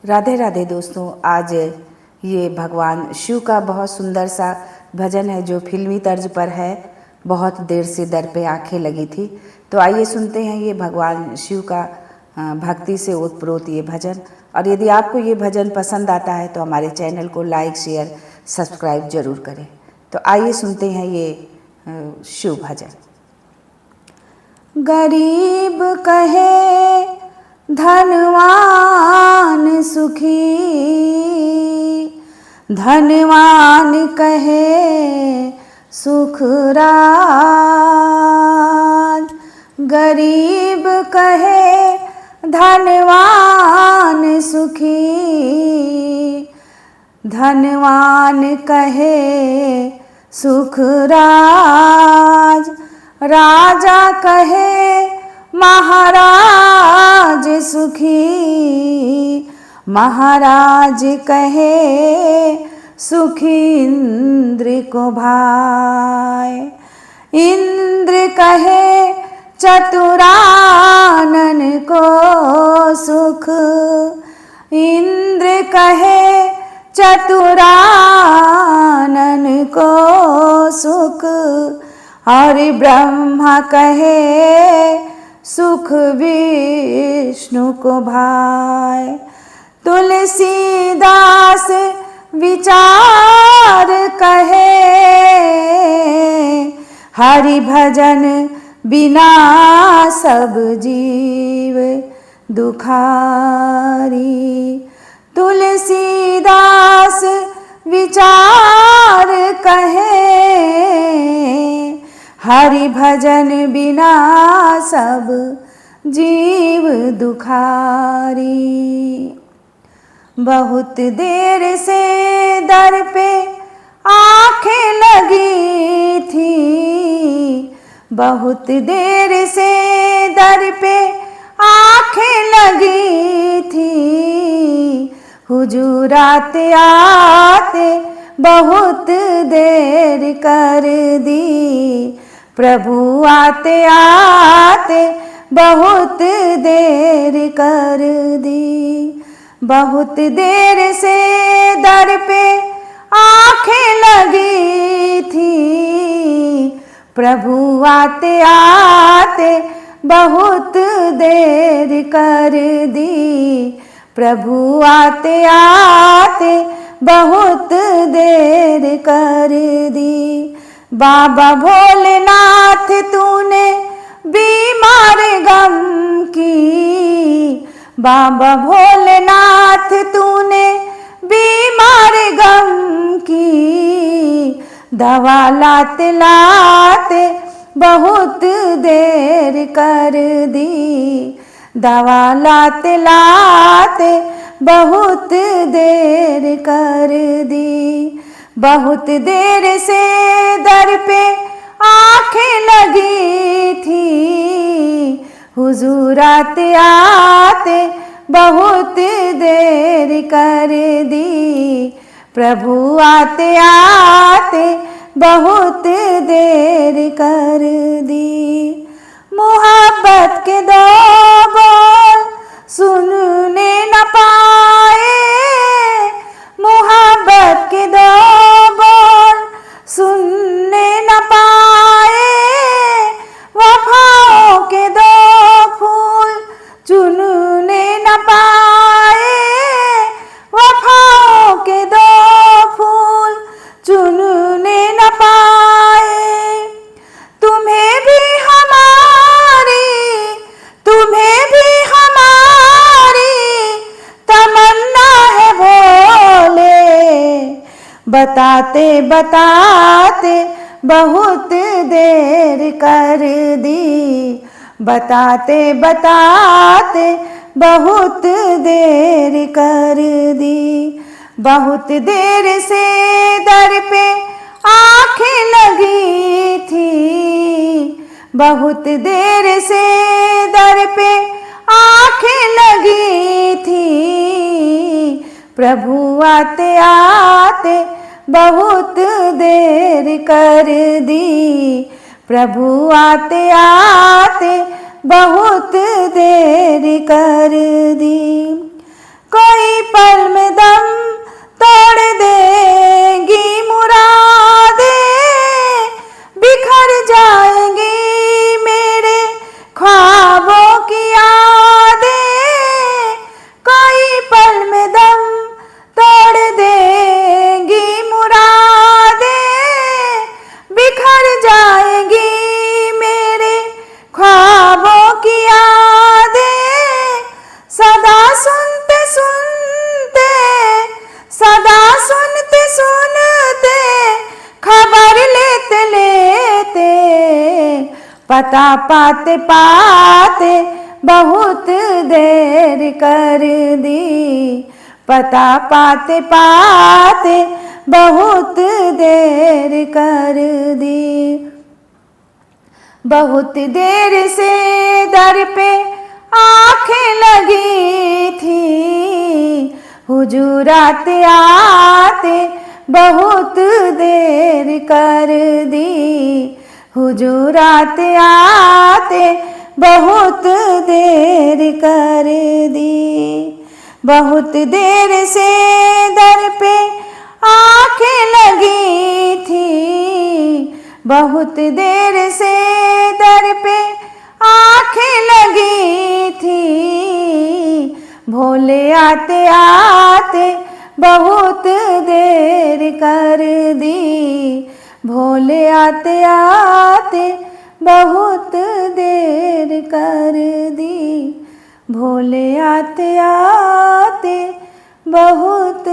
राधे राधे दोस्तों। आज ये भगवान शिव का बहुत सुंदर सा भजन है जो फिल्मी तर्ज पर है। बहुत देर से दर पे आंखें लगी थी, तो आइए सुनते हैं ये भगवान शिव का भक्ति से ओतप्रोत ये भजन। और यदि आपको ये भजन पसंद आता है तो हमारे चैनल को लाइक शेयर सब्सक्राइब जरूर करें। तो आइए सुनते हैं ये शिव भजन। गरीब कहे धनवान सुखी, धनवान कहे सुख राज। गरीब कहे धनवान सुखी, धनवान कहे सुख राज। राजा कहे महाराज सुखी, महाराज कहे सुखी इंद्र को भाई। इंद्र कहे चतुरानन को सुख, इंद्र कहे चतुरानन को सुख। और ब्रह्मा कहे सुख विष्णु को भाई। तुलसीदास विचार कहे, हरि भजन बिना सब जीव दुखारी। तुलसीदास विचार कहे, हरि भजन बिना सब जीव दुखारी। बहुत देर से दर पे आंखें लगी थी, बहुत देर से दर पे आंखें लगी थी। हुजूर आते आते बहुत देर कर दी, प्रभु आते आते बहुत देर कर दी। बहुत देर से दर पे आंखें लगी थी, प्रभु आते आते बहुत देर कर दी, प्रभु आते आते बहुत देर कर दी। बाबा भोलेनाथ तूने बीमार गम की, बाबा भोलेनाथ तूने बीमार गम की। दवा लाते लाते बहुत देर कर दी, दवा लाते लाते बहुत देर कर दी। बहुत देर से दर पे आंखें लगी थी, हुजूर आते आते बहुत देर कर दी, प्रभु आते आते बहुत देर कर दी। मोहब्बत के दो बोल सुनने न पाए, मोहब्बत के दो बोल सुनने न पाए। वफाओं के दो फूल चुनने न पाए, वफाओं के दो फूल चुनने न पाए। तुम्हें भी हमारी, तुम्हें भी हमारी तमन्ना है भोले। बताते बताते बहुत देर कर दी, बताते बताते बहुत देर कर दी। बहुत देर से दर पे आंखें लगी थी, बहुत देर से दर पे आंखें लगी थी। प्रभु आते आते बहुत देर कर दी, प्रभु आते आते बहुत देर कर दी। कोई पल में दम तोड़ देंगी मुरादें, बिखर जाएंगी मेरे ख्वाबों की यादें। कोई पल में दम तोड़ देंगी मुरादें, बिखर जाएंगी मेरे ख्वाबों की यादें। सदा सुनते सुनते, सदा सुनते सुनते, खबर लेते लेते, पता पाते पाते बहुत देर कर दी, पता पाते पाते बहुत देर कर दी। बहुत देर से दर पे आंखें लगी थी, हुजूर आते आते बहुत देर कर दी, हुजूर आते आते बहुत देर कर दी। बहुत देर से दर पे आंखें लगी थी, बहुत देर से दर पे आंखें लगी थी, भोले आते आते बहुत देर कर दी, भोले आते आते बहुत देर कर दी, भोले आते आते बहुत